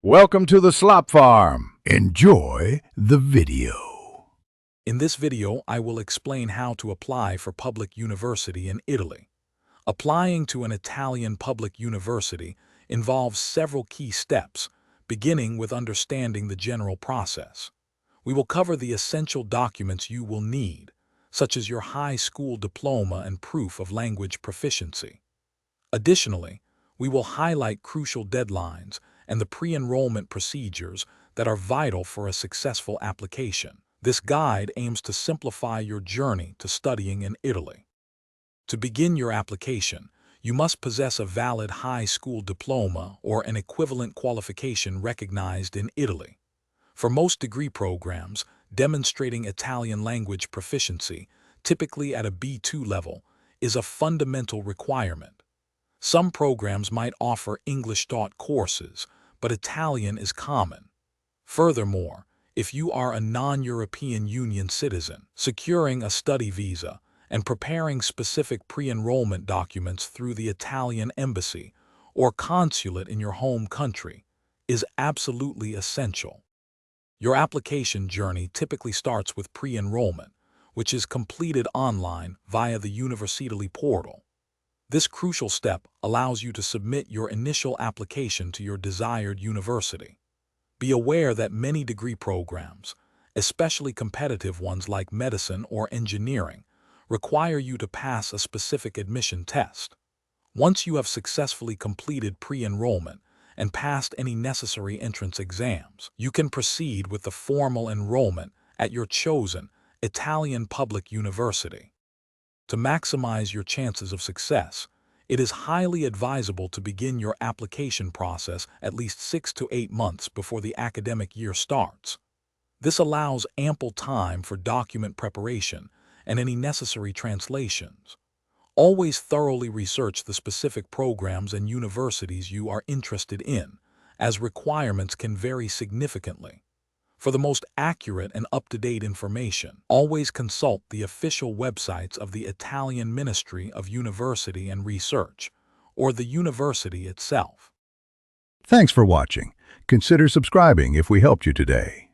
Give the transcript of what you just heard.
Welcome to the Slop Farm. Enjoy the video. In this video, I will explain how to apply for public university in Italy. Applying to an Italian public university involves several key steps, beginning with understanding the general process. We will cover the essential documents you will need, such as your high school diploma and proof of language proficiency. Additionally, we will highlight crucial deadlines and the pre-enrollment procedures that are vital for a successful application. This guide aims to simplify your journey to studying in Italy. To begin your application, you must possess a valid high school diploma or an equivalent qualification recognized in Italy. For most degree programs, demonstrating Italian language proficiency, typically at a B2 level, is a fundamental requirement. Some programs might offer English-taught courses, but Italian is common. Furthermore, if you are a non-European Union citizen, securing a study visa and preparing specific pre-enrollment documents through the Italian embassy or consulate in your home country is absolutely essential. Your application journey typically starts with pre-enrollment, which is completed online via the Universitali portal. This crucial step allows you to submit your initial application to your desired university. Be aware that many degree programs, especially competitive ones like medicine or engineering, require you to pass a specific admission test. Once you have successfully completed pre-enrollment and passed any necessary entrance exams, you can proceed with the formal enrollment at your chosen Italian public university. To maximize your chances of success, it is highly advisable to begin your application process at least 6 to 8 months before the academic year starts. This allows ample time for document preparation and any necessary translations. Always thoroughly research the specific programs and universities you are interested in, as requirements can vary significantly. For the most accurate and up-to-date information, always consult the official websites of the Italian Ministry of University and Research, or the university itself. Thanks for watching. Consider subscribing if we helped you today.